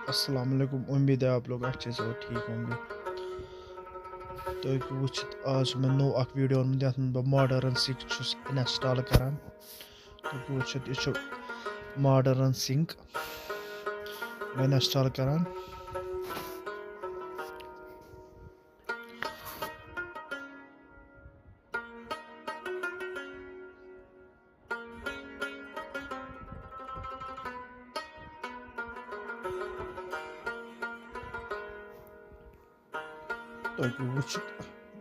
अस्सलाम वालेकुम। उम्मीद है आप लोग अच्छे से और ठीक होंगे। तो वुचित आज मैं नो अक वीडियो ओनमुत यथ बह मॉडर्न सिंक इंस्टॉल करान। तो वुचित यह मॉडर्न सिंक मैं इंस्टॉल करान। तो वुचित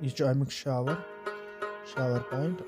यह अमुक शावर पॉइंट।